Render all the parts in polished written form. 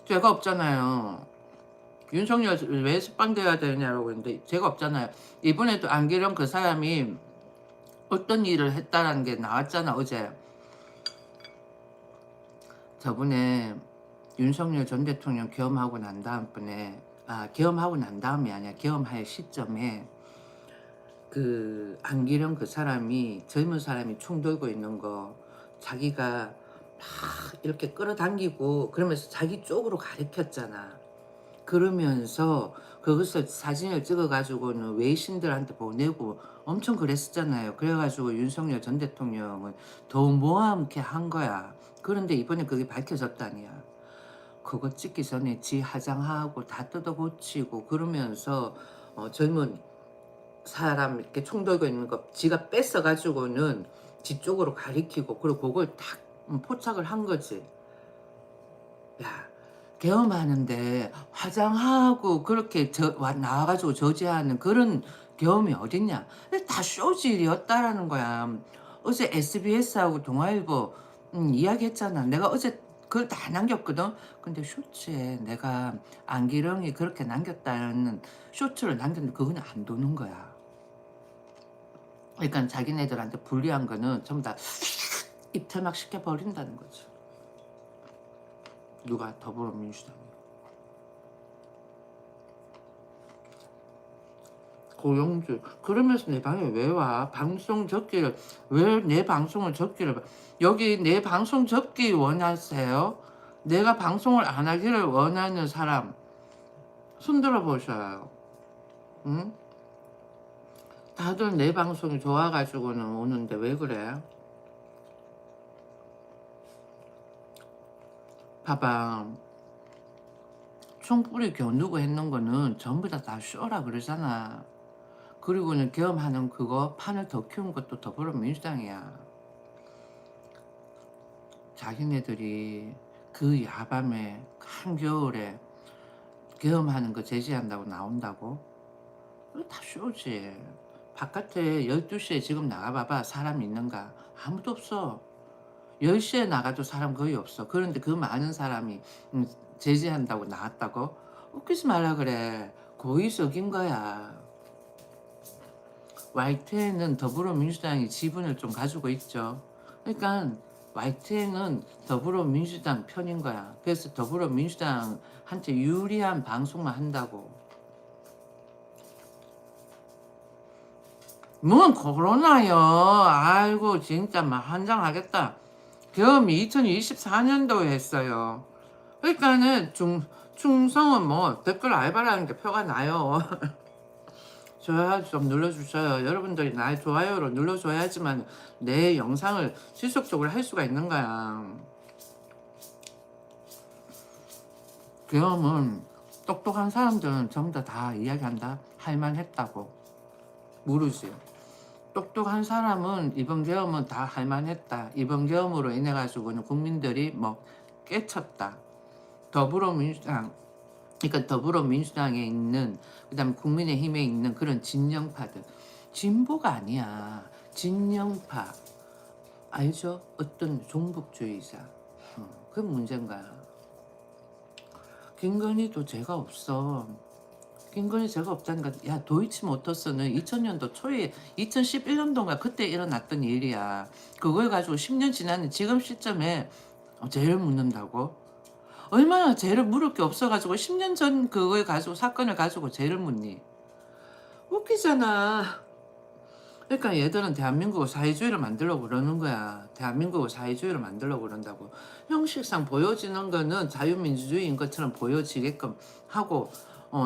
죄가 없잖아요. 윤석열 왜 석방돼야 되냐고 했는데 죄가 없잖아요. 이번에도 안기령 그 사람이 어떤 일을 했다라는 게 나왔잖아 어제. 저번에 윤석열 전 대통령 계엄하고 난 다음번에 계엄하고 난 다음이 아니야. 계엄할 시점에 그 안기령 그 사람이 젊은 사람이 총 들고 있는 거 자기가 막 이렇게 끌어당기고 그러면서 자기 쪽으로 가리켰잖아. 그러면서 그것을 사진을 찍어가지고는 외신들한테 보내고 엄청 그랬었잖아요. 그래가지고 윤석열 전 대통령은 더 모함케 한 거야. 그런데 이번에 그게 밝혀졌다니야. 그거 찍기 전에 지 화장하고 다 뜯어고치고 그러면서 젊은 사람 이렇게 총 들고 있는 거 지가 뺏어가지고는 지 쪽으로 가리키고 그리고 그걸 탁 포착을 한 거지. 야, 계엄하는데 화장하고 그렇게 나와가지고 저지하는 그런 계엄이 어딨냐. 다 쇼질이었다라는 거야. 어제 SBS하고 동아일보 이야기했잖아. 내가 어제 그걸 다 남겼거든. 근데 쇼츠에 내가 안기령이 그렇게 남겼다는 쇼츠를 남겼는데 그건 안 도는 거야. 그러니까 자기네들한테 불리한 거는 전부 다 입퇴막 시켜버린다는 거죠. 누가? 더불어민주당이. 고용주. 그러면서 내 방에 왜 와? 방송 접기를 왜 내 방송을 접기를 여기 내 방송 접기 원하세요? 내가 방송을 안 하기를 원하는 사람 손들어 보셔요. 응? 다들 내 방송이 좋아가지고는 오는데 왜 그래? 봐봐. 총뿌리 겨누고 했는 거는 전부 다 쇼라 그러잖아. 그리고는 계엄하는 그거 판을 더 키운 것도 더불어민주당이야. 자기네들이 그 야밤에 한겨울에 계엄하는 거 제지한다고 나온다고? 그거 다 쇼지. 바깥에 12시에 지금 나가봐봐. 사람 있는가? 아무도 없어. 10시에 나가도 사람 거의 없어. 그런데 그 많은 사람이 제지한다고 나왔다고? 웃기지 말라 그래. 고의적인 거야. YTN은 더불어민주당이 지분을 좀 가지고 있죠. 그러니까 YTN은 더불어민주당 편인 거야. 그래서 더불어민주당한테 유리한 방송만 한다고. 뭔 코로나요. 아이고 진짜 막 환장하겠다. 계엄이 2024년도에 했어요. 그러니까는 충성은 뭐 댓글 알바라는 게 표가 나요. 좋아요 좀 눌러주셔요. 여러분들이 나의 좋아요로 눌러줘야지만 내 영상을 지속적으로 할 수가 있는 거야. 계엄은 똑똑한 사람들은 전부 다 이야기한다. 할만했다고. 모르지. 똑똑한 사람은 이번 계엄은 다 할만했다. 이번 계엄으로 인해 가지고는 국민들이 뭐 깨쳤다. 더불어민주당 그러니까 더불어민주당에 있는 그다음에 국민의힘에 있는 그런 진영파들 진보가 아니야. 진영파 알죠? 어떤 종북주의자 그 문제인 거야. 김건희도 죄가 없어. 김건희 죄가 없다니까. 야 도이치모터스는 2000년도 초에 2011년도인가 그때 일어났던 일이야. 그걸 가지고 10년 지나는 지금 시점에 죄를 묻는다고? 얼마나 죄를 물을 게 없어가지고 10년 전 그걸 가지고 사건을 가지고 죄를 묻니? 웃기잖아. 그러니까 얘들은 대한민국을 사회주의를 만들려고 그러는 거야. 대한민국을 사회주의를 만들려고 그런다고. 형식상 보여지는 거는 자유민주주의인 것처럼 보여지게끔 하고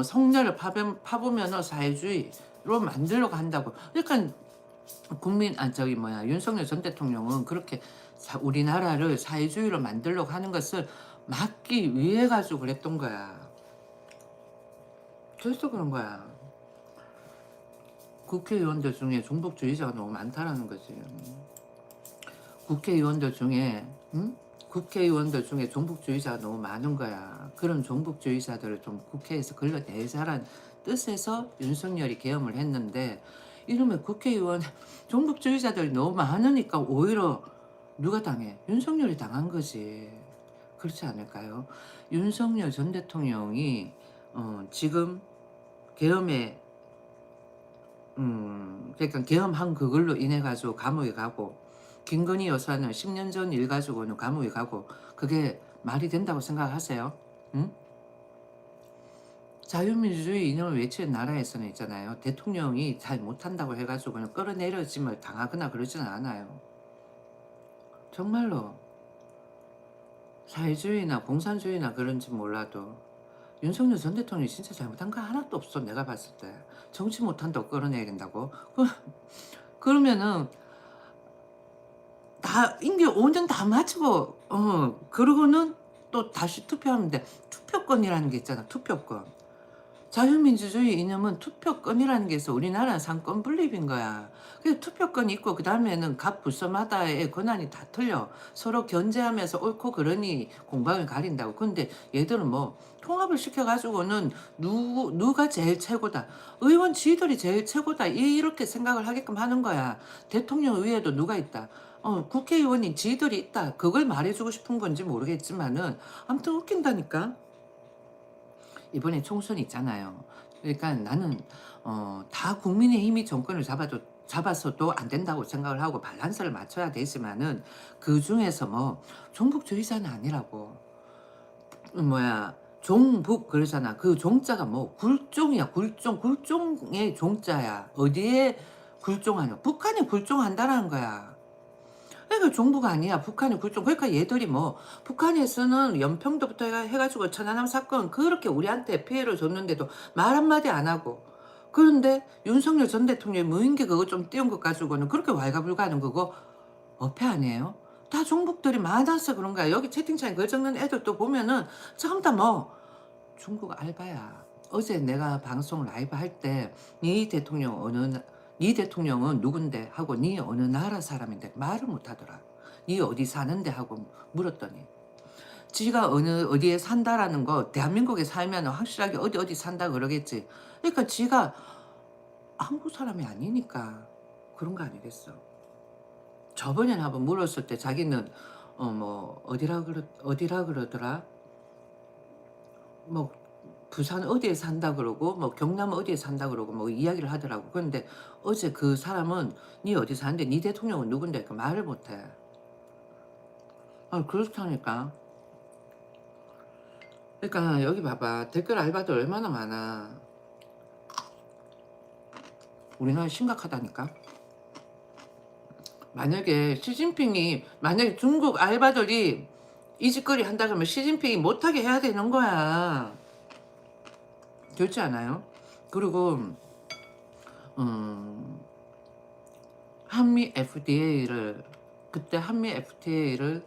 성녀를 파보면 사회주의로 만들려고 한다고. 그러니까 윤석열 전 대통령은 그렇게 우리나라를 사회주의로 만들려고 하는 것을 막기 위해 가지고 그랬던 거야. 그래서 그런 거야. 국회의원들 중에 종북주의자가 너무 많다라는 거지. 국회의원들 중에 국회의원들 중에 종북주의자가 너무 많은 거야. 그런 종북주의자들을 좀 국회에서 걸러내자란 뜻에서 윤석열이 계엄을 했는데 이러면 국회의원 종북주의자들이 너무 많으니까 오히려 누가 당해? 윤석열이 당한 거지. 그렇지 않을까요? 윤석열 전 대통령이 지금 계엄에 그러니까 계엄한 그걸로 인해 가지고 감옥에 가고 김건희 여사는 10년 전 일 가지고는 감옥에 가고 그게 말이 된다고 생각하세요? 응? 자유민주주의 이념을 외치는 나라에서는 있잖아요. 대통령이 잘 못한다고 해가지고는 끌어내려짐을 당하거나 그러지는 않아요. 정말로 사회주의나 공산주의나 그런지 몰라도 윤석열 전 대통령이 진짜 잘못한 거 하나도 없어. 내가 봤을 때 정치 못한다고 끌어내린다고 그러면은 다 임기 5년 다 마치고 그러고는 또 다시 투표하면 돼. 투표권이라는 게 있잖아. 투표권. 자유민주주의 이념은 투표권이라는 게 있어. 우리나라는 상권 분립인 거야. 그래서 투표권이 있고 그 다음에는 각 부서마다의 권한이 다 틀려. 서로 견제하면서 옳고 그러니 공방을 가린다고. 근데 얘들은 뭐 통합을 시켜가지고는 누가 제일 최고다. 의원 지들이 제일 최고다. 이렇게 생각을 하게끔 하는 거야. 대통령 위에도 누가 있다. 국회의원이 지들이 있다. 그걸 말해주고 싶은 건지 모르겠지만은 아무튼 웃긴다니까. 이번에 총선이 있잖아요. 그러니까 나는 다 국민의힘이 정권을 잡아서도 안 된다고 생각을 하고 밸런스를 맞춰야 되지만은 그 중에서 뭐 종북주의자는 아니라고. 뭐야 종북 그러잖아. 그 종자가 뭐 굴종이야. 굴종의 종자야. 어디에 굴종하냐. 북한이 굴종한다라는 거야. 그러니까 종부가 아니야. 북한이 굴종. 그러니까 얘들이 뭐 북한에서는 연평도부터 해가지고 천안함 사건 그렇게 우리한테 피해를 줬는데도 말 한마디 안 하고 그런데 윤석열 전 대통령이 무인기 그거 좀 띄운 것 가지고는 그렇게 왈가불가하는 그거 어폐 아니에요? 다 종북들이 많아서 그런 거야. 여기 채팅창에 글 적는 애들도 보면은 전부 다 뭐 중국 알바야. 어제 내가 방송 라이브 할 때 네 대통령은 누군데 하고 네 어느 나라 사람인데 말을 못하더라. 네 어디 사는데 하고 물었더니 지가 어디에 산다라는 거 대한민국에 살면 확실하게 어디 산다 그러겠지. 그러니까 지가 한국 사람이 아니니까 그런 거 아니겠어. 저번에 한번 물었을 때 자기는 뭐 어디라 그러더라. 뭐 부산 어디에 산다 그러고 뭐 경남 어디에 산다 그러고 뭐 이야기를 하더라고. 그런데 어제 그 사람은 네 어디 사는데 네 대통령은 누군데 그 말을 못해. 그렇다니까. 그러니까 여기 봐봐. 댓글 알바도 얼마나 많아. 우리나라 심각하다니까. 만약에 중국 알바들이 이 짓거리 한다 그러면 시진핑이 못하게 해야 되는 거야. 그렇지 않아요? 그리고 음, 한미 FTA를 그때 한미 FTA를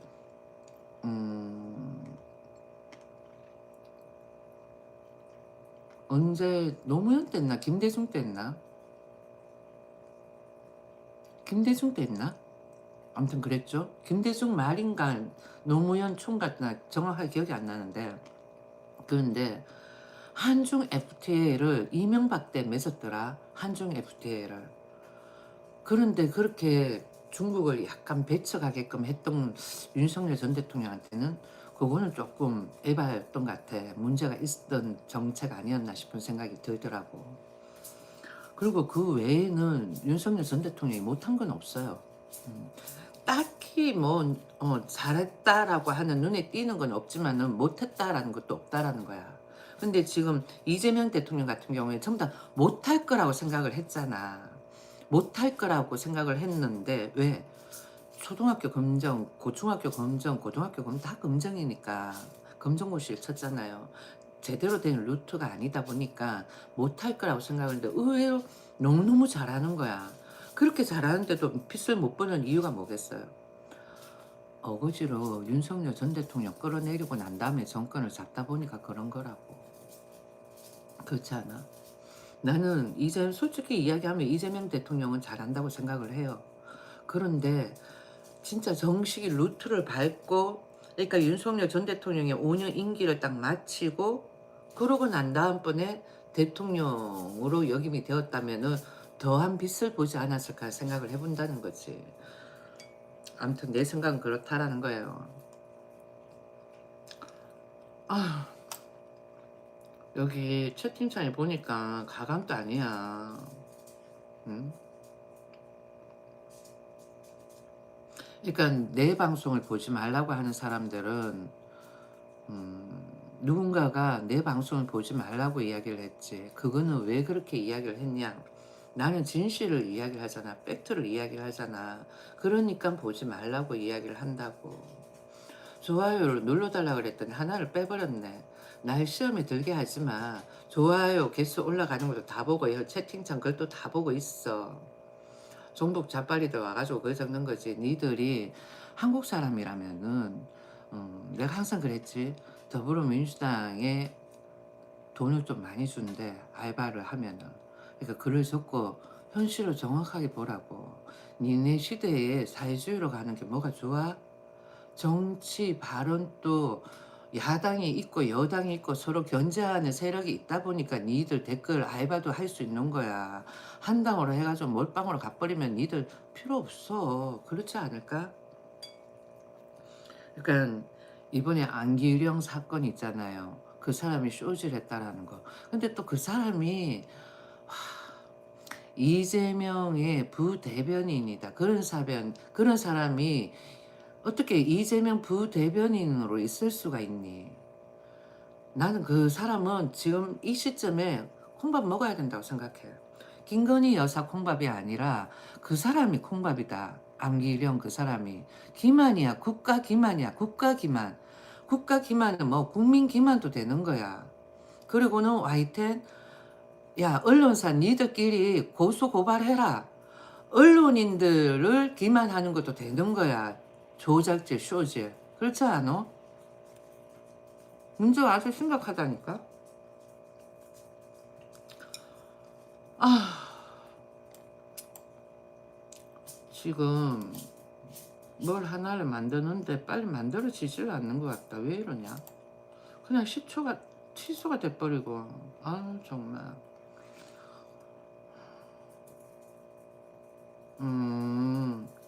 언제 노무현 때였나 김대중 때였나 김대중 때였나 아무튼 그랬죠. 김대중 말인가 노무현 총괄나 정확하게 기억이 안 나는데 그런데 한중 FTA를 이명박 때 맺었더라. 한중 FTA를. 그런데 그렇게 중국을 약간 배척하게끔 했던 윤석열 전 대통령한테는 그거는 조금 에바였던 것 같아. 문제가 있었던 정책 아니었나 싶은 생각이 들더라고. 그리고 그 외에는 윤석열 전 대통령이 못한 건 없어요. 딱히 뭐 잘했다라고 하는 눈에 띄는 건 없지만은 못했다라는 것도 없다라는 거야. 근데 지금 이재명 대통령 같은 경우에 전부 다 못할 거라고 생각을 했잖아. 못할 거라고 생각을 했는데 왜? 초등학교 검정, 고등학교 검정, 고등학교 검정 다 검정이니까 검정고시를 쳤잖아요. 제대로 된 루트가 아니다 보니까 못할 거라고 생각을 했는데 의외로 너무너무 잘하는 거야. 그렇게 잘하는데도 핏을 못 보는 이유가 뭐겠어요? 어거지로 윤석열 전 대통령 끌어내리고 난 다음에 정권을 잡다 보니까 그런 거라고. 그렇지 않아? 나는 솔직히 이야기하면 이재명 대통령은 잘한다고 생각을 해요. 그런데 진짜 정식이 루트를 밟고 그러니까 윤석열 전 대통령이 5년 임기를 딱 마치고 그러고 난 다음번에 대통령으로 역임이 되었다면은 더한 빛을 보지 않았을까 생각을 해본다는 거지. 아무튼 내 생각은 그렇다라는 거예요. 아, 여기 채팅창에 보니까 가감도 아니야. 응? 그러니까 내 방송을 보지 말라고 하는 사람들은 누군가가 내 방송을 보지 말라고 이야기를 했지. 그거는 왜 그렇게 이야기를 했냐? 나는 진실을 이야기를 하잖아. 팩트를 이야기를 하잖아. 그러니까 보지 말라고 이야기를 한다고. 좋아요를 눌러달라 그랬더니 하나를 빼버렸네. 날 시험에 들게 하지 마. 좋아요 개수 올라가는 것도 다 보고 채팅창 글도 다 보고 있어. 종북 자빨이들 와가지고 그거 적는 거지. 니들이 한국 사람이라면은 내가 항상 그랬지. 더불어민주당에 돈을 좀 많이 준대. 알바를 하면은. 그러니까 글을 적고 현실을 정확하게 보라고. 니네 시대에 사회주의로 가는 게 뭐가 좋아? 정치 발언도 야당이 있고 여당이 있고 서로 견제하는 세력이 있다 보니까 니들 댓글 알바도 할 수 있는 거야. 한 당으로 해가지고 몰빵으로 가버리면 니들 필요 없어. 그렇지 않을까? 그러니까 이번에 안기령 사건 있잖아요. 그 사람이 쇼질했다라는 거. 근데 또 그 사람이 이재명의 부대변인이다. 그런 사람이 어떻게 이재명 부대변인으로 있을 수가 있니? 나는 그 사람은 지금 이 시점에 콩밥 먹어야 된다고 생각해. 김건희 여사 콩밥이 아니라 그 사람이 콩밥이다. 안기령 그 사람이. 기만이야. 국가 기만이야. 국가 기만. 국가 기만은 뭐 국민 기만도 되는 거야. 그리고는 와이텐 야 언론사 니들끼리 고소 고발해라. 언론인들을 기만하는 것도 되는 거야. 조작질 쇼질. 그렇지 않아? 문제가 아주 심각하다니까. 아 지금 뭘 하나를 만드는데 빨리 만들어지질 않는 것 같다. 왜 이러냐? 그냥 10초가 취소가 돼버리고. 아 정말.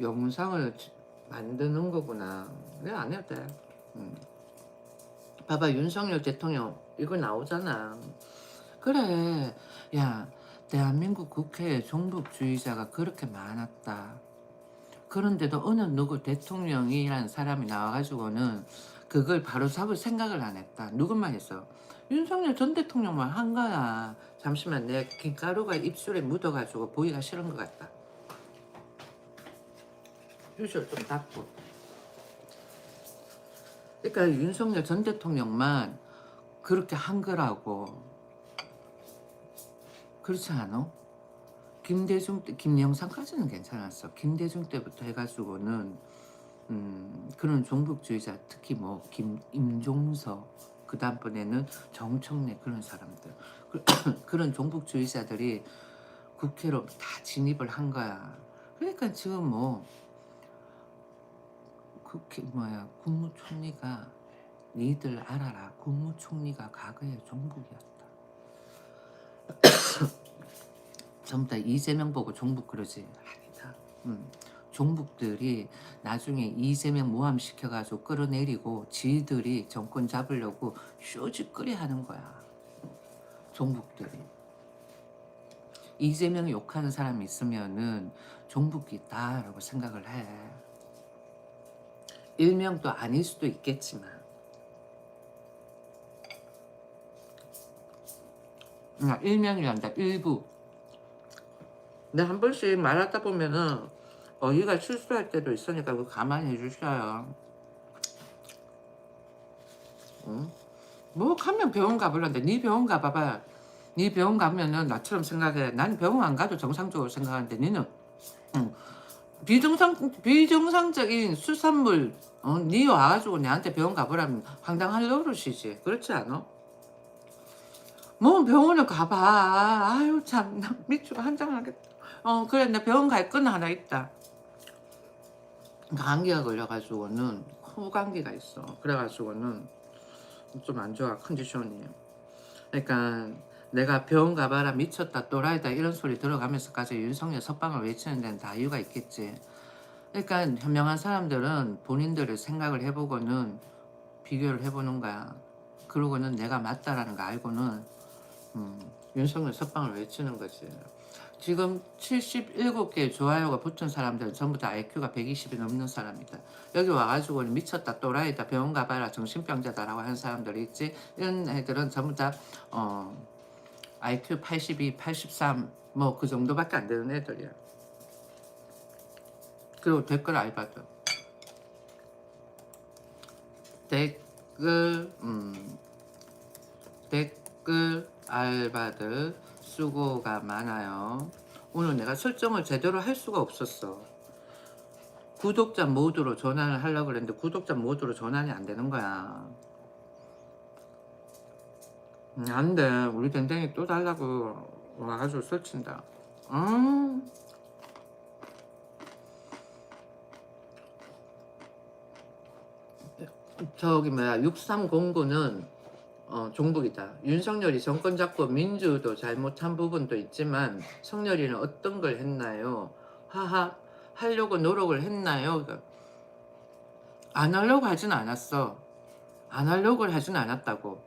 영상을 만드는 거구나. 왜 안 해도 돼? 봐봐 윤석열 대통령 이거 나오잖아. 그래. 야 대한민국 국회에 종북주의자가 그렇게 많았다. 그런데도 어느 누구 대통령이라는 사람이 나와가지고는 그걸 바로 잡을 생각을 안 했다. 누구만 했어? 윤석열 전 대통령만 한 거야. 잠시만 내 김가루가 입술에 묻어가지고 보기가 싫은 것 같다. 휴지를 좀 닦고. 그러니까 윤석열 전 대통령만 그렇게 한 거라고. 그렇지 않아? 김대중 때, 김영삼까지는 괜찮았어. 김대중 때부터 해가지고는 그런 종북주의자, 특히 뭐 임종석, 그 다음번에는 정청래 그런 사람들, 그런 종북주의자들이 국회로 다 진입을 한 거야. 그러니까 지금 뭐 국회 국무총리가 니들 알아라. 국무총리가 과거에 종북이었다. 전부 다 이재명 보고 종북 그러지. 아니다. 종북들이 나중에 이재명 모함시켜가지고 끌어내리고 지들이 정권 잡으려고 쇼짓거리 하는 거야. 종북들이. 이재명 욕하는 사람이 있으면은 종북이다라고 생각을 해. 일명도 아닐 수도 있겠지만. 일명이란다. 일부. 근데 한 번씩 말하다 보면은 어휘가 실수할 때도 있으니까 그거 가만히 해주셔요. 응? 뭐 가면 병원 가보려는데 네 병원 가봐봐. 네 병원 가면은 나처럼 생각해. 난 병원 안 가도 정상적으로 생각하는데 니는 비정상적인 수산물 니 와가지고 내한테 병원 가보라면 황당할 노릇이지. 그렇지 않아? 뭐 병원을 가봐. 아유 참 나 미치고 한장하겠다. 그래 나 병원 갈 건 하나 있다. 감기가 걸려가지고는 코감기가 있어. 그래가지고는 좀 안 좋아 컨디션이. 그러니까 내가 병원 가봐라 미쳤다 또라이다 이런 소리 들어가면서까지 윤석열 석방을 외치는 데는 다 이유가 있겠지. 그러니까 현명한 사람들은 본인들의 생각을 해보고는 비교를 해보는 거야. 그러고는 내가 맞다라는 거 알고는 윤석열 석방을 외치는 거지. 지금 77개 좋아요가 붙은 사람들은 전부 다 IQ가 120이 넘는 사람이다. 여기 와가지고 미쳤다, 또라이다, 병원 가봐라, 정신병자다라고 하는 사람들이 있지. 이런 애들은 전부 다 IQ 82, 83 뭐 그 정도밖에 안 되는 애들이야. 그리고 댓글 알바들. 댓글 알바들 수고가 많아요. 오늘 내가 설정을 제대로 할 수가 없었어. 구독자 모드로 전환을 하려고 그랬는데 구독자 모드로 전환이 안 되는 거야. 안 돼. 우리 댕댕이 또 달라고 와가지고 설친다. 저기 뭐야 6309는 종북이다. 윤석열이 정권 잡고 민주도 잘못한 부분도 있지만 성렬이는 어떤 걸 했나요? 하하 하려고 노력을 했나요? 안 하려고 하진 않았어. 안 하려고 하진 않았다고.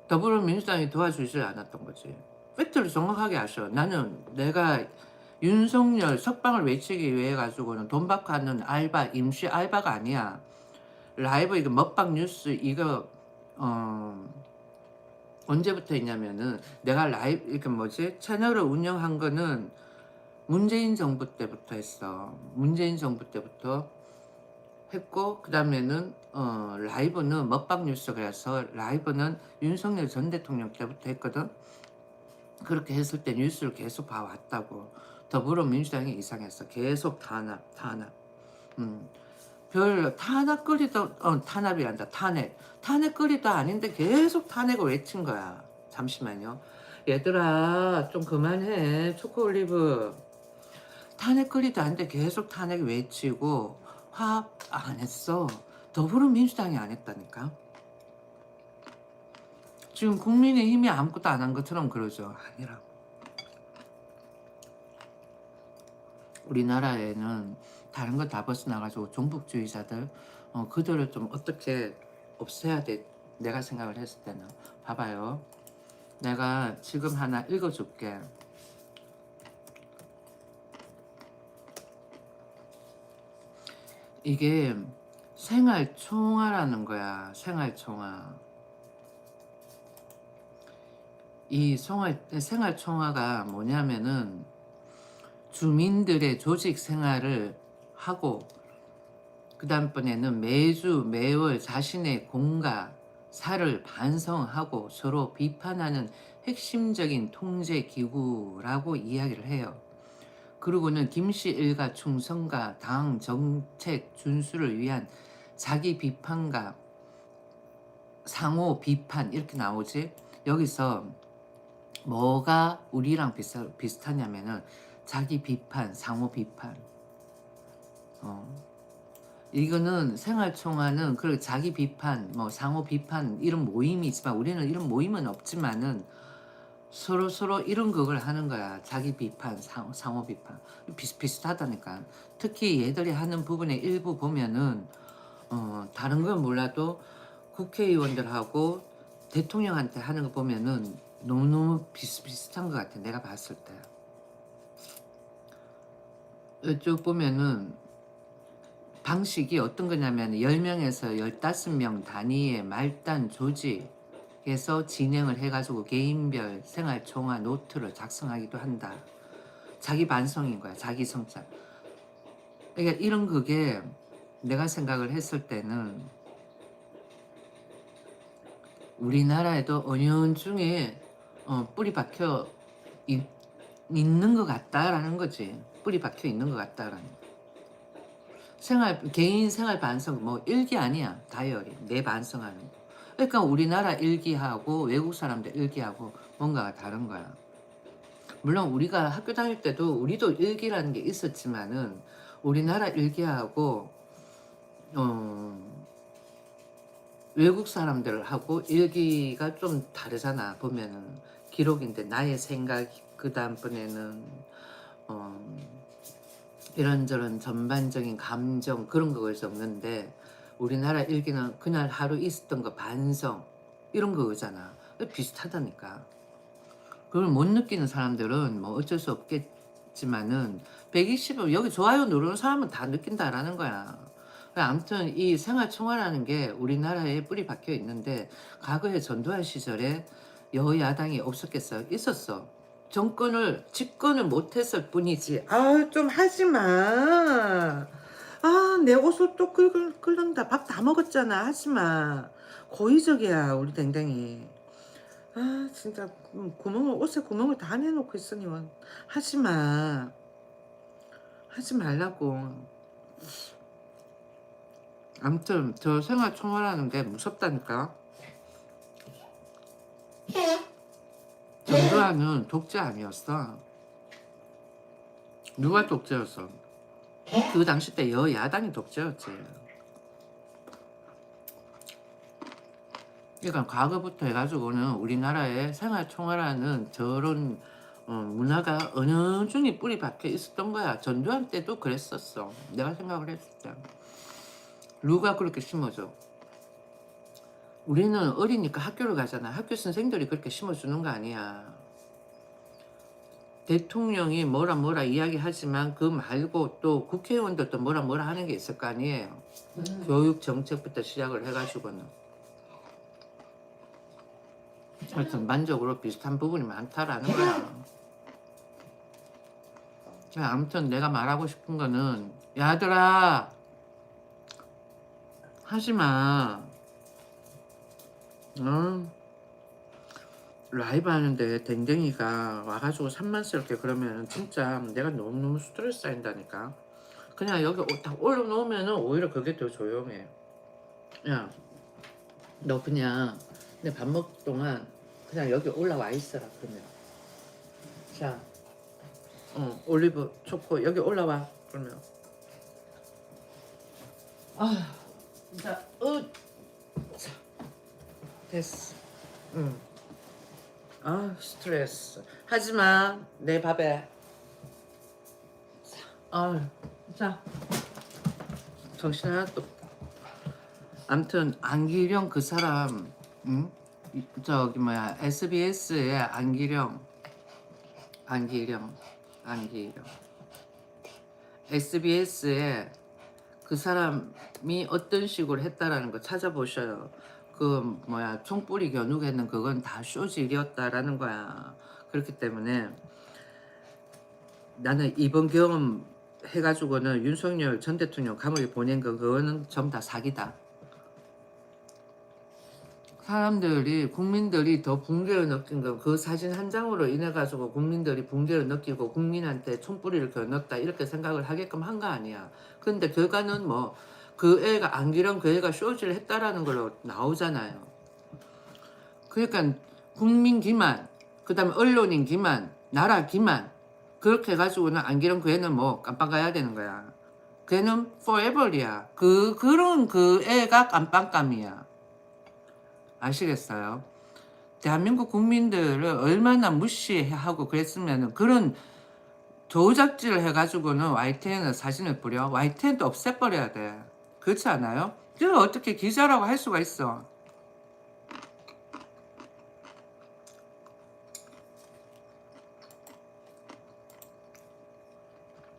더불어민주당이 도와주질 않았던 거지. 팩트를 정확하게 아셔. 나는 내가 윤석열 석방을 외치기 위해 가지고는 돈 받고 하는 알바, 임시 알바가 아니야. 라이브 이거 먹방 뉴스 이거 언제부터 했냐면은 내가 라이브 이렇게 뭐지 채널을 운영한 거는 문재인 정부 때부터 했어. 문재인 정부 때부터 했고 그 다음에는 라이브는 먹방 뉴스 그래서 라이브는 윤석열 전 대통령 때부터 했거든. 그렇게 했을 때 뉴스를 계속 봐왔다고. 더불어민주당이 이상했어. 계속 탄압. 별 탄압거리도 탄압이란다. 탄핵거리도 아닌데 계속 탄핵을 외친 거야. 잠시만요. 얘들아 좀 그만해. 초코올리브. 탄핵거리도 아닌데 계속 탄핵 외치고 화합 안 했어. 더불어민주당이 안 했다니까. 지금 국민의힘이 아무것도 안 한 것처럼 그러죠. 아니라고. 우리나라에는 다른 거 다 벗어나가지고 종북주의자들 그들을 좀 어떻게 없애야 돼. 내가 생각을 했을 때는 봐봐요. 내가 지금 하나 읽어줄게. 이게 생활총화라는 거야. 생활총화. 이 생활총화가 뭐냐면은 주민들의 조직 생활을 하고 그 다음번에는 매주 매월 자신의 공과 사를 반성하고 서로 비판하는 핵심적인 통제기구라고 이야기를 해요. 그리고는 김씨 일가 충성과 당 정책 준수를 위한 자기 비판과 상호 비판 이렇게 나오지. 여기서 뭐가 우리랑 비슷하냐면은 자기 비판, 상호 비판. 이거는 생활총화는 그 자기 비판, 뭐 상호 비판 이런 모임이 있지만 우리는 이런 모임은 없지만은 서로 이런 그걸 하는 거야. 자기 비판, 상호 비판. 비슷비슷하다니까. 특히 얘들이 하는 부분의 일부 보면은 다른 건 몰라도 국회의원들하고 대통령한테 하는 거 보면은 너무너무 비슷비슷한 것 같아. 내가 봤을 때. 이쪽 보면은 방식이 어떤 거냐면 10명에서 15명 단위의 말단 조직에서 진행을 해가지고 개인별 생활총화 노트를 작성하기도 한다. 자기 반성인 거야. 자기 성찰. 그러니까 이런 그게 내가 생각을 했을 때는 우리나라에도 은연중에 뿌리 박혀 있는 것 같다라는 거지. 뿌리 박혀 있는 것 같다라는 거. 개인 생활 반성, 뭐 일기 아니야. 다이어리. 내 반성하는 거. 그러니까 우리나라 일기하고 외국 사람들 일기하고 뭔가가 다른 거야. 물론 우리가 학교 다닐 때도 우리도 일기라는 게 있었지만은 우리나라 일기하고 외국 사람들하고 일기가 좀 다르잖아. 보면은 기록인데 나의 생각 그 다음번에는 이런저런 전반적인 감정 그런 걸 적는데 우리나라 일기는 그날 하루 있었던 거 반성 이런 거잖아. 비슷하다니까. 그걸 못 느끼는 사람들은 뭐 어쩔 수 없겠지만은 120은 여기 좋아요 누르는 사람은 다 느낀다라는 거야. 아무튼 이 생활총화라는 게 우리나라에 뿌리 박혀 있는데 과거에 전두환 시절에 여야당이 없었겠어요? 있었어. 정권을 집권을 못했을 뿐이지. 아, 좀 하지 마. 아, 내 옷을 또 끓는다. 밥 다 먹었잖아. 하지 마. 고의적이야, 우리 댕댕이. 아, 진짜 옷에 구멍을 다 내놓고 있으니 하지 마. 하지 말라고. 아무튼 저 생활 총괄하는 게 무섭다니까. 전두환은 독재 아니었어. 누가 독재였어? 그 당시 때 여야당이 독재였지. 그러니까 과거부터 해가지고는 우리나라에 생활 총괄하는 저런 문화가 어느 중에 뿌리 박혀 있었던 거야. 전두환 때도 그랬었어. 내가 생각을 했을 때. 누가 그렇게 심어줘? 우리는 어리니까 학교를 가잖아. 학교 선생들이 그렇게 심어주는 거 아니야. 대통령이 뭐라 이야기하지만 그 말고 또 국회의원들도 뭐라 하는 게 있을 거 아니에요. 교육 정책부터 시작을 해가지고는. 하여튼 만적으로 비슷한 부분이 많다라는 거야. 아무튼 내가 말하고 싶은 거는 야들아 하지마. 라이브 하는데 댕댕이가 와가지고 산만스럽게 그러면 진짜 내가 너무너무 스트레스 쌓인다니까. 그냥 여기 딱 올려놓으면 오히려 그게 더 조용해. 야, 너 그냥 내 밥 먹을 동안 그냥 여기 올라와 있어라. 그러면 자, 올리브 초코 여기 올라와. 그러면 아, 자, 자, 됐어. 아, 스트레스. 하지마 내 밥에. 자, 정신 하나도 없다. 암튼 안기령 그 사람, 응? 저기 뭐야 SBS의 안기령 SBS에 그 사람이 어떤 식으로 했다라는 거 찾아보셔요. 그 뭐야 총뿌리 겨누개는 그건 다 쇼질이었다라는 거야. 그렇기 때문에 나는 이번 경험 해가지고는 윤석열 전 대통령 감옥에 보낸 거 그거는 전부 다 사기다. 사람들이 국민들이 더 붕괴를 느낀 거 그 사진 한 장으로 인해 가지고 국민들이 붕괴를 느끼고 국민한테 총뿌리를 겨눴다 이렇게 생각을 하게끔 한 거 아니야. 근데 결과는 뭐 그 애가 안기령 그 애가 쇼지를 했다라는 걸로 나오잖아요. 그러니까 국민 기만, 그 다음에 언론인 기만, 나라 기만 그렇게 해가지고는 안기령 그 애는 뭐 깜빵 가야 되는 거야. 걔는 forever이야. 그런 그 애가 깜빵감이야. 아시겠어요? 대한민국 국민들을 얼마나 무시하고 그랬으면 그런 조작질을 해가지고는 YTN은 사진을 뿌려. YTN도 없애버려야 돼. 그렇지 않아요? 그걸 어떻게 기자라고 할 수가 있어?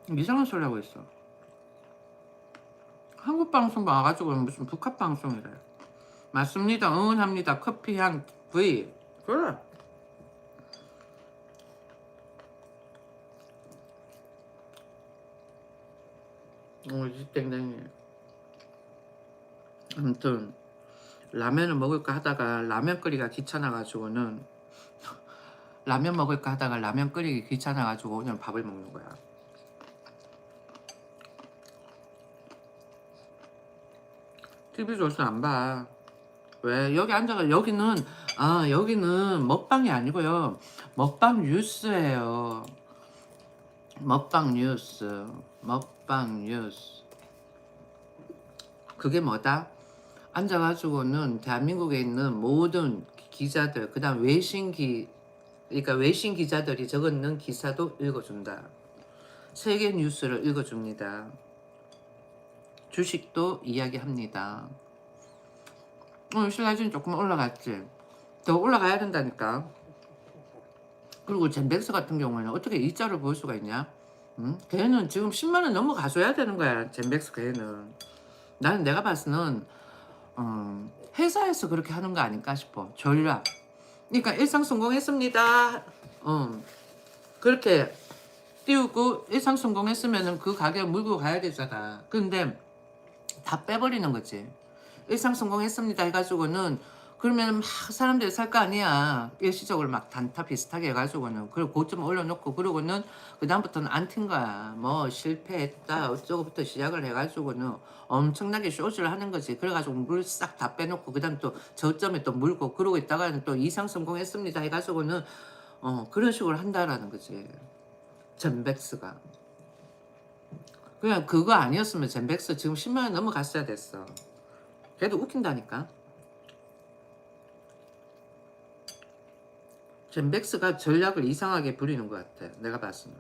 이상한 소리 하고 있어. 한국 방송 와가지고 무슨 북한 방송이래. 맞습니다. 응원합니다. 커피향 V. 그래. 이 땡땡이. 아무튼 라면을 먹을까 하다가 라면 끓이기가 귀찮아가지고는 라면 먹을까 하다가 라면 끓이기 귀찮아가지고 오늘 밥을 먹는 거야. TV 조선 안 봐. 왜? 여기 앉아가 여기는 먹방이 아니고요. 먹방 뉴스예요. 먹방 뉴스. 그게 뭐다? 앉아가지고는 대한민국에 있는 모든 기자들, 그 다음 그러니까 외신 기자들이 적어놓은 기사도 읽어준다. 세계 뉴스를 읽어줍니다. 주식도 이야기합니다. 오늘 슬라이드는 조금 올라갔지? 더 올라가야 된다니까. 그리고 젠백스 같은 경우에는 어떻게 이자를 볼 수가 있냐? 응? 걔는 지금 10만 원 넘어가줘야 되는 거야. 젠백스 걔는. 나는 내가 봐서는 회사에서 그렇게 하는 거 아닐까 싶어. 전략. 그러니까 일상 성공했습니다. 그렇게 띄우고 일상 성공했으면은 그 가게를 물고 가야 되잖아. 근데 다 빼버리는 거지. 일상 성공했습니다 해가지고는 그러면 막 사람들이 살 거 아니야. 일시적으로 막 단타 비슷하게 해가지고는 그리고 고점 올려놓고 그러고는 그 다음부터는 안 튄 거야. 뭐 실패했다 어쩌고부터 시작을 해가지고는 엄청나게 쇼즈를 하는 거지. 그래가지고 물 싹 다 빼놓고 그 다음 또 저점에 또 물고 그러고 있다가는 또 이상 성공했습니다 해가지고는 그런 식으로 한다라는 거지. 젠백스가. 그냥 그거 아니었으면 젠백스 지금 10만 원 넘어갔어야 됐어. 걔도 웃긴다니까. 젠백스가 전략을 이상하게 부리는 것 같아. 내가 봤으면.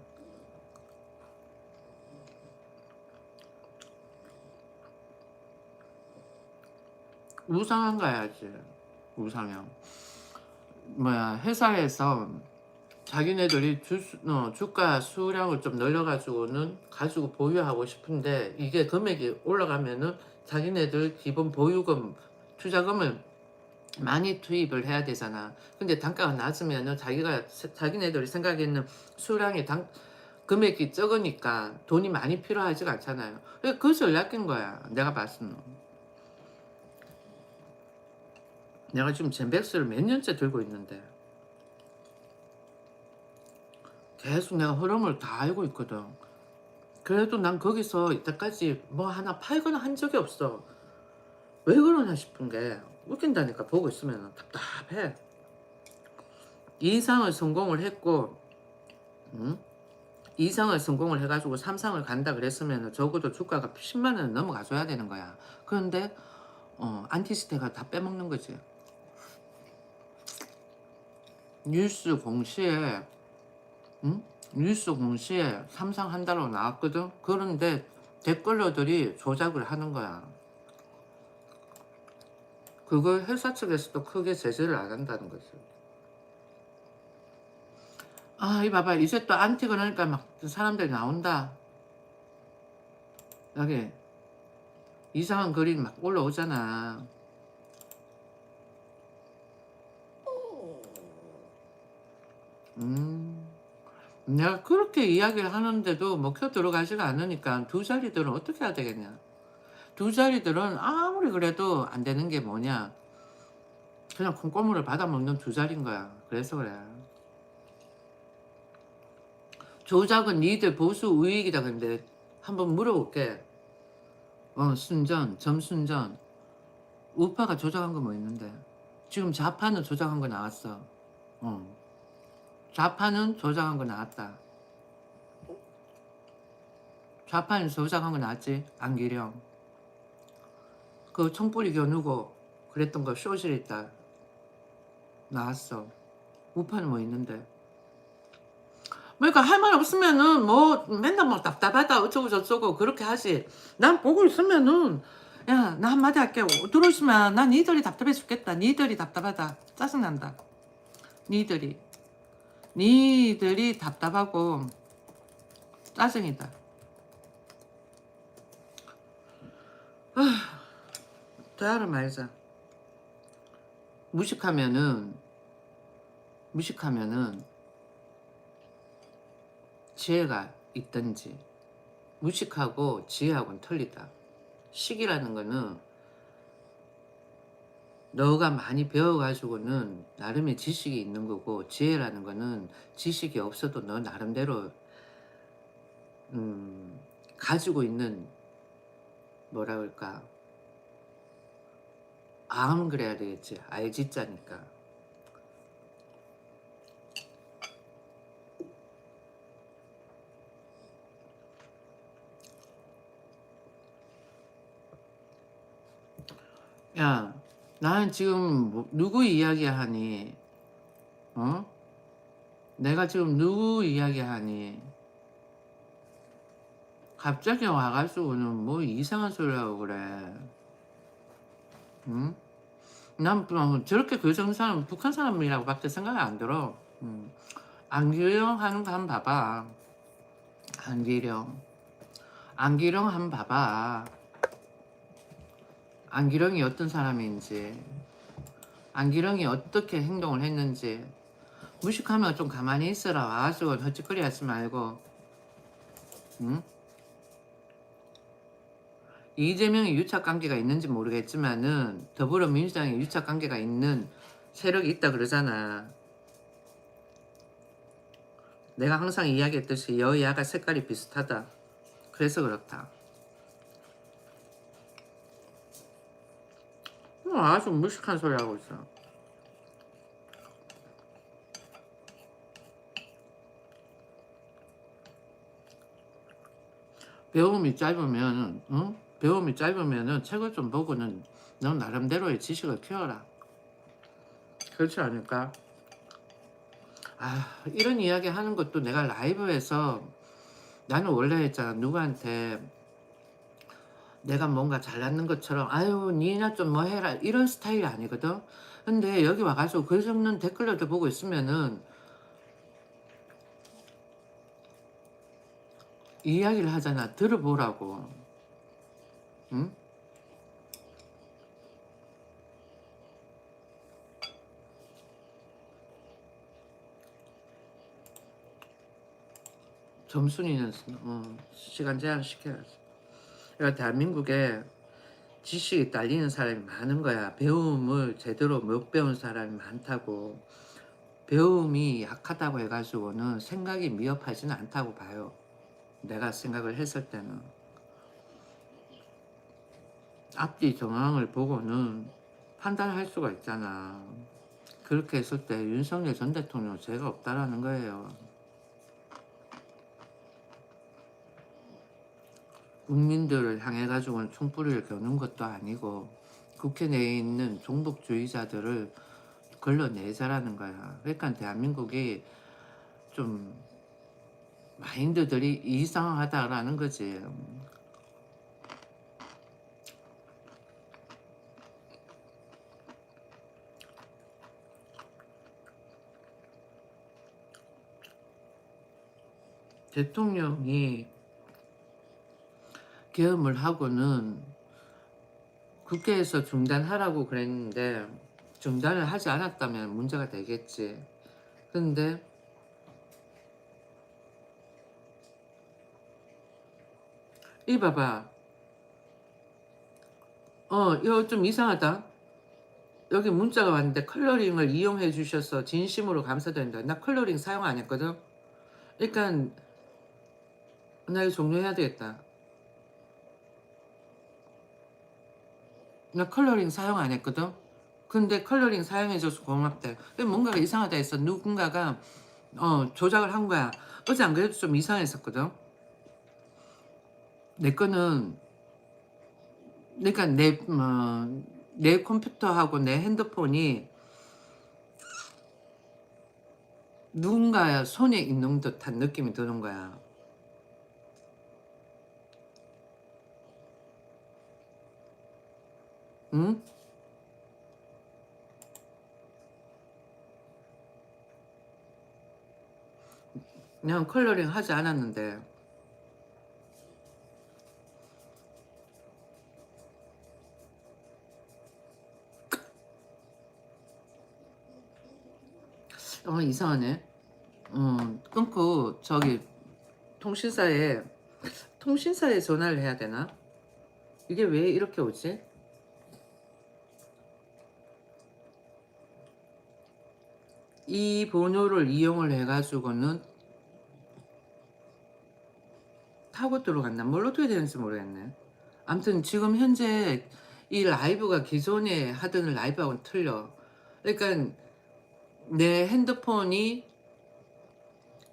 우상향 가야지. 우상향. 뭐야 회사에서 자기네들이 주가 수량을 좀 늘려가지고는 가지고 보유하고 싶은데 이게 금액이 올라가면은 자기네들 기본 보유금 투자금을 많이 투입을 해야 되잖아. 근데 단가가 낮으면은 자기네들이 생각하기에는 수량이 금액이 적으니까 돈이 많이 필요하지가 않잖아요. 그 전략인 거야. 내가 봤을 때는. 내가 지금 젠백스를 몇 년째 들고 있는데 계속 내가 흐름을 다 알고 있거든. 그래도 난 거기서 이때까지 뭐 하나 팔거나 한 적이 없어. 왜 그러나 싶은 게 웃긴다니까. 보고 있으면 답답해. 이상을 성공을 했고 응? 이상을 성공을 해가지고 삼상을 간다 그랬으면 적어도 주가가 10만 원 넘어가줘야 되는 거야. 그런데 안티스테가 다 빼먹는 거지. 뉴스 공시에 응? 뉴스 공시에 삼상 한다고 나왔거든. 그런데 댓글러들이 조작을 하는 거야. 그걸 회사 측에서도 크게 제재를 안 한다는 거지. 아, 이 봐봐. 이제 또 안티 그러니까 막 사람들이 나온다. 여기 이상한 글이 막 올라오잖아. 내가 그렇게 이야기를 하는데도 먹혀 들어가지가 않으니까 두 자리들은 어떻게 해야 되겠냐. 두 자리들은 아무리 그래도 안 되는 게 뭐냐. 그냥 콩고물을 받아먹는 두 자리인 거야. 그래서 그래. 조작은 니들 보수 우익이다. 근데 한번 물어볼게. 순전, 점순전. 우파가 조작한 거 뭐 있는데? 지금 좌파는 조작한 거 나왔어. 좌파는 조작한 거 나왔다. 좌파는 조작한 거 나왔지? 안기령. 그 총뿌리 겨누고 그랬던 거 쇼질 있다. 나왔어. 우파는 뭐 있는데? 그러니까 할 말 없으면은 뭐 맨날 막 답답하다 어쩌고 저쩌고 그렇게 하지. 난 보고 있으면은 야, 나 한마디 할게. 들어오시면 난 니들이 답답해 죽겠다. 니들이 답답하다. 짜증난다. 니들이 답답하고 짜증이다. 대화를 말자. 무식하면은 지혜가 있든지. 무식하고 지혜하고는 틀리다. 식이라는 거는 너가 많이 배워가지고는 나름의 지식이 있는 거고, 지혜라는 거는 지식이 없어도 너 나름대로 가지고 있는 뭐라 그럴까, 암 그래야 되겠지. 알지자니까. 야, 나는 지금 누구 이야기하니? 내가 지금 누구 이야기하니? 갑자기 와가지고는 뭐 이상한 소리 하고 그래. 응? 난 저렇게 글 적는 사람은 북한 사람이라고 밖에 생각이 안 들어. 안기령 하는 거 한번 봐봐. 안기령. 안기령 한번 봐봐. 안기령이 어떤 사람인지, 안기령이 어떻게 행동을 했는지. 무식하면 좀 가만히 있어라. 와가지고 헛짓거리 하지 말고. 응? 이재명이 유착관계가 있는지 모르겠지만은 더불어민주당에 유착관계가 있는 세력이 있다 그러잖아. 내가 항상 이야기했듯이 여야가 색깔이 비슷하다. 그래서 그렇다. 아주 무식한 소리 하고 있어. 배움이 짧으면, 응? 배움이 짧으면은 책을 좀 보고는 넌 나름대로의 지식을 키워라. 그렇지 않을까? 이런 이야기 하는 것도 내가 라이브에서 나는 원래 했잖아. 누구한테 내가 뭔가 잘났는 것처럼 아유 니나 좀 뭐 해라 이런 스타일이 아니거든. 근데 여기 와가지고 글 적는 댓글들도 보고 있으면은 이야기를 하잖아. 들어보라고. 응? 점순이는 시간 제한 시켜야지. 그러니까 대한민국에 지식이 딸리는 사람이 많은 거야. 배움을 제대로 못 배운 사람이 많다고. 배움이 약하다고 해가지고는 생각이 미흡하지는 않다고 봐요. 내가 생각을 했을 때는. 앞뒤 정황을 보고는 판단할 수가 있잖아. 그렇게 했을 때 윤석열 전 대통령 죄가 없다라는 거예요. 국민들을 향해 가지고는 총불을 겨눈 것도 아니고 국회 내에 있는 종북주의자들을 걸러내자라는 거야. 그러니까 대한민국이 좀 마인드들이 이상하다라는 거지. 대통령이 계엄을 하고는 국회에서 중단하라고 그랬는데 중단을 하지 않았다면 문제가 되겠지. 근데 이 봐봐. 이거 좀 이상하다. 여기 문자가 왔는데 컬러링을 이용해 주셔서 진심으로 감사드린다. 나 컬러링 사용 안 했거든. 그러니까 나 이거 종료해야 되겠다. 나 컬러링 사용 안 했거든. 근데 컬러링 사용해줘서 고맙대. 근데 뭔가가 이상하다 했어. 누군가가 조작을 한 거야. 어제 안 그래도 좀 이상했었거든. 내 거는 그러니까 내 컴퓨터하고 내 핸드폰이 누군가 손에 있는 듯한 느낌이 드는 거야. 응? 그냥 컬러링 하지 않았는데 이상하네. 끊고 저기 통신사에 전화를 해야 되나? 이게 왜 이렇게 오지? 이 번호를 이용을 해가지고는 타고 들어갔나? 뭘 어떻게 되는지 모르겠네. 아무튼 지금 현재 이 라이브가 기존에 하던 라이브하고는 틀려. 그러니까 내 핸드폰이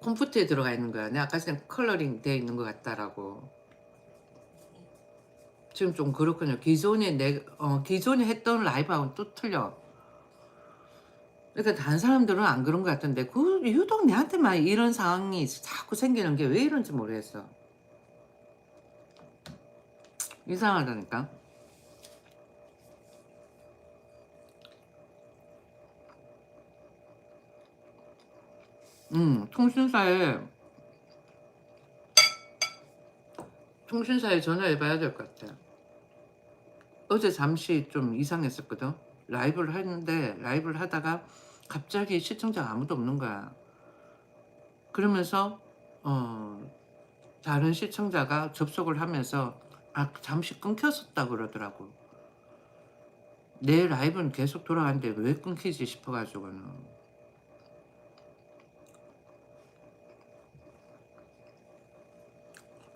컴퓨터에 들어가 있는 거야. 내가 아까 전에 컬러링 돼 있는 것 같다라고. 지금 좀 그렇군요. 기존에 했던 라이브하고는 또 틀려. 그러니까 다른 사람들은 안 그런 것 같은데 유독 내한테만 이런 상황이 자꾸 생기는 게 왜 이런지 모르겠어. 이상하다니까. 통신사에 전화해봐야 될 것 같아. 어제 잠시 좀 이상했었거든. 라이브를 했는데 라이브를 하다가 갑자기 시청자가 아무도 없는 거야. 그러면서 다른 시청자가 접속을 하면서 잠시 끊겼었다 그러더라고. 내 라이브는 계속 돌아가는데 왜 끊기지 싶어가지고는.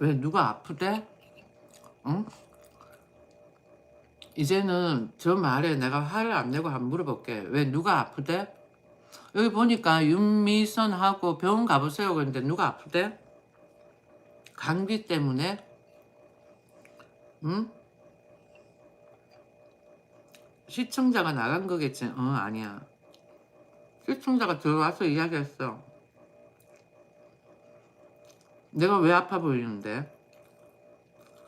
왜 누가 아프대? 응? 이제는 저 말에 내가 화를 안 내고 한번 물어볼게. 왜 누가 아프대? 여기 보니까 윤미선하고 병원 가보세요 그런데 누가 아프대? 감기 때문에? 응? 시청자가 나간 거겠지. 아니야. 시청자가 들어와서 이야기했어. 내가 왜 아파 보이는데?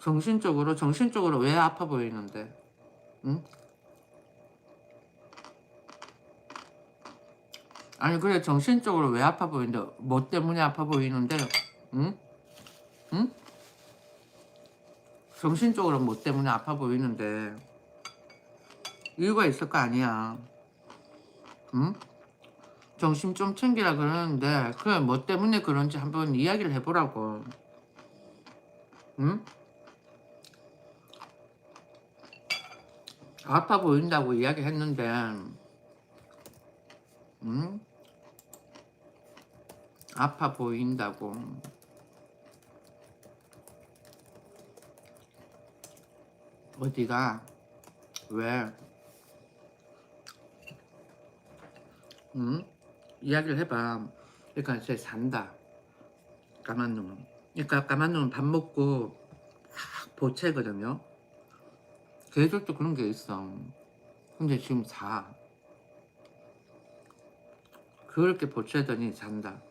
정신적으로 왜 아파 보이는데? 응? 아니 그래 정신적으로 왜 아파 보이는데? 뭐 때문에 아파 보이는데? 응? 응? 정신적으로 뭐 때문에 아파 보이는데? 이유가 있을 거 아니야. 응? 정신 좀 챙기라 그러는데 그래 뭐 때문에 그런지 한번 이야기를 해보라고. 응? 아파 보인다고 이야기했는데 응? 아파 보인다고. 어디가? 왜? 응? 이야기를 해봐. 그러니까 이제 산다. 까만 놈은. 그러니까 까만 놈은 밥 먹고 보채거든요. 걔들도 그런 게 있어. 근데 지금 자. 그렇게 보채더니 잔다.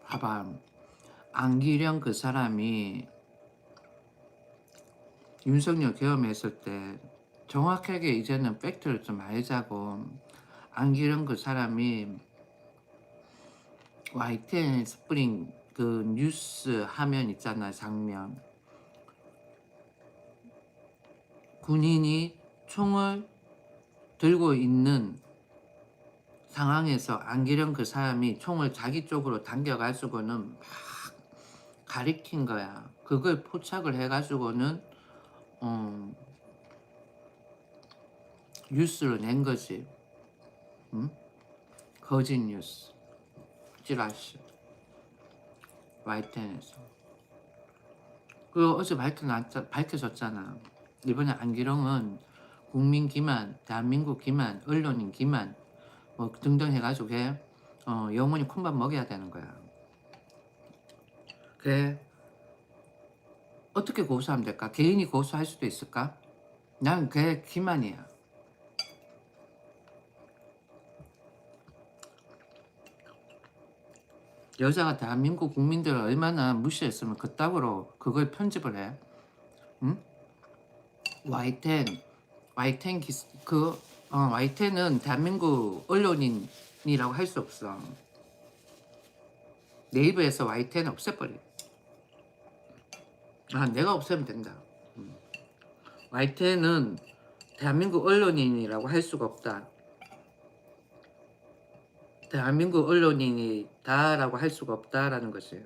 봐봐. 안기령 그 사람이 윤석열 계엄했을 때 정확하게 이제는 팩트를 좀 알자고. 안기령 그 사람이 YTN 스프링 그 뉴스 화면 있잖아 장면. 군인이 총을 들고 있는 상황에서 안기령 그 사람이 총을 자기 쪽으로 당겨가지고는 막 가리킨 거야. 그걸 포착을 해가지고는 뉴스를 낸 거지. 응? 거짓 뉴스. 찌라시. YTN에서. 그거 어제 밝혀졌잖아. 이번에 안기령은 국민 기만, 대한민국 기만, 언론인 기만 뭐 등등 해가지고 영원히 콩밥 먹여야 되는 거야. 그래 어떻게 고소하면 될까? 개인이 고소할 수도 있을까? 난 그게 기만이야. 여자가 대한민국 국민들을 얼마나 무시했으면 그따구로 그걸 편집을 해? 응? Y10 Y10은 대한민국 언론인이라고 할 수 없어. 네이버에서 Y10 없애버려. 내가 없애면 된다. Y10은 대한민국 언론인이라고 할 수가 없다. 대한민국 언론인이다라고 할 수가 없다라는 것이에요.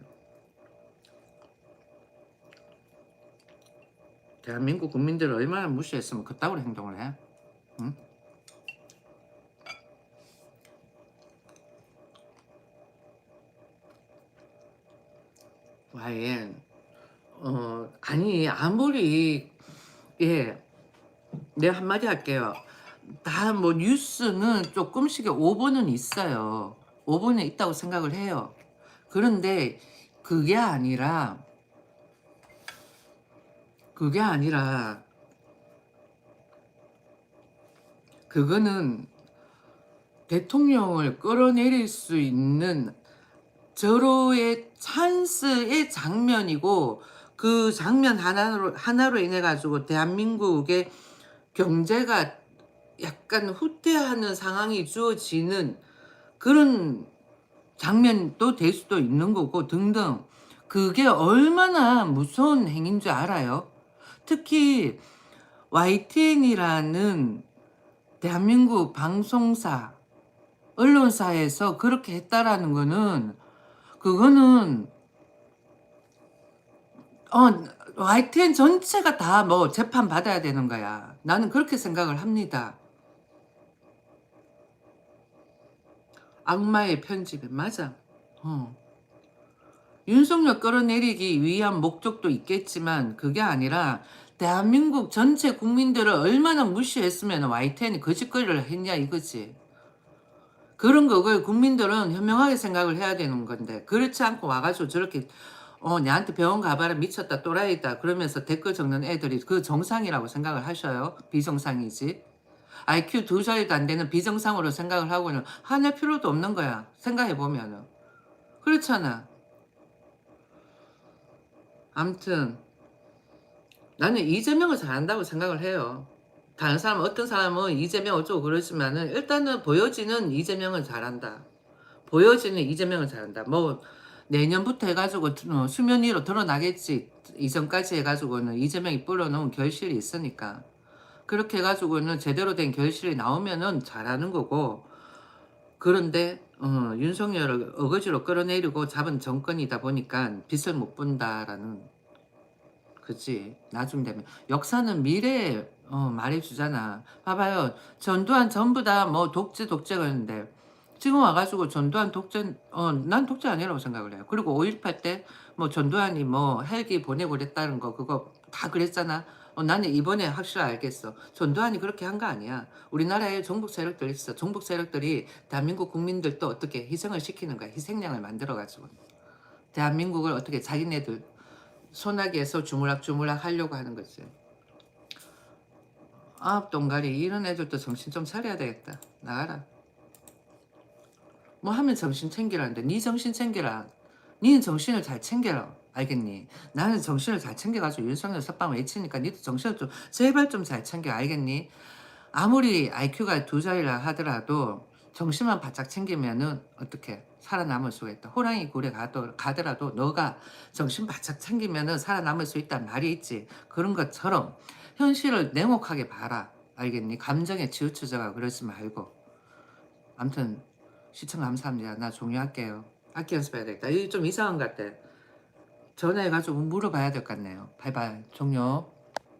대한민국 국민들을 얼마나 무시했으면 그따구로 행동을 해? 응? YN 아니 아무리 내가 한마디 할게요. 다 뭐 뉴스는 조금씩의 오보는 있어요. 오보는 있다고 생각을 해요. 그런데 그게 아니라 그거는 대통령을 끌어내릴 수 있는 절호의 찬스의 장면이고 그 장면 하나로 인해 가지고 대한민국의 경제가 약간 후퇴하는 상황이 주어지는 그런 장면도 될 수도 있는 거고 등등. 그게 얼마나 무서운 행위인 줄 알아요? 특히 YTN이라는 대한민국 방송사, 언론사에서 그렇게 했다라는 거는 그거는 YTN 전체가 다 뭐 재판 받아야 되는 거야. 나는 그렇게 생각을 합니다. 악마의 편집에 맞아. 어. 윤석열 끌어내리기 위한 목적도 있겠지만 그게 아니라 대한민국 전체 국민들을 얼마나 무시했으면 YTN이 거짓거리를 했냐 이거지. 그런 거를 국민들은 현명하게 생각을 해야 되는 건데 그렇지 않고 와가지고 저렇게 내한테 병원 가봐라 미쳤다 또라이다 그러면서 댓글 적는 애들이 그 정상이라고 생각을 하셔요? 비정상이지. IQ 2자리도 안 되는 비정상으로 생각을 하고는 화낼 필요도 없는 거야. 생각해보면은. 그렇잖아. 암튼 나는 이재명을 잘한다고 생각을 해요. 다른 사람 어떤 사람은 이재명 어쩌고 그러지만은 일단은 보여지는 이재명은 잘한다. 보여지는 이재명은 잘한다. 뭐 내년부터 해가지고 수면 위로 드러나겠지. 이전까지 해가지고는 이재명이 뿌려놓은 결실이 있으니까. 그렇게 해가지고는 제대로 된 결실이 나오면은 잘하는 거고. 그런데 윤석열을 어거지로 끌어내리고 잡은 정권이다 보니까 빛을 못 본다라는. 그치. 나중 되면 역사는 미래에 말해주잖아. 봐봐요. 전두환 전부 다 뭐 독재 그랬는데 지금 와가지고 전두환 독재 난 독재 아니라고 생각을 해요. 그리고 5.18 때 뭐 전두환이 뭐 헬기 보내고 그랬다는 거 그거 다 그랬잖아. 나는 이번에 확실히 알겠어. 전두환이 그렇게 한 거 아니야. 우리나라에 종북 세력들이 있어. 종북 세력들이 대한민국 국민들도 어떻게 희생을 시키는 거야. 희생양을 만들어가지고. 대한민국을 어떻게 자기네들 소나기에서 주물락주물락 하려고 하는 거지. 동가리 이런 애들도 정신 좀 차려야 되겠다. 나가라. 뭐 하면 정신 챙기라는데 네 정신 챙겨라. 니는 정신을 잘 챙겨라. 알겠니? 나는 정신을 잘 챙겨가지고 윤석열 석방 외치니까 니도 정신을 좀 제발 좀 잘 챙겨. 알겠니? 아무리 IQ가 2자리라 하더라도 정신만 바짝 챙기면은 어떻게 살아남을 수가 있다. 호랑이 굴에 가더라도 너가 정신 바짝 챙기면은 살아남을 수 있다는 말이 있지. 그런 것처럼 현실을 냉혹하게 봐라. 알겠니? 감정에 치우쳐져가 그러지 말고. 아무튼 시청 감사합니다. 나 종료할게요. 악기 연습해야 되겠다. 이게 좀 이상한 것 같아. 전화해가지고 물어봐야 될 것 같네요. 바이바이. 종료.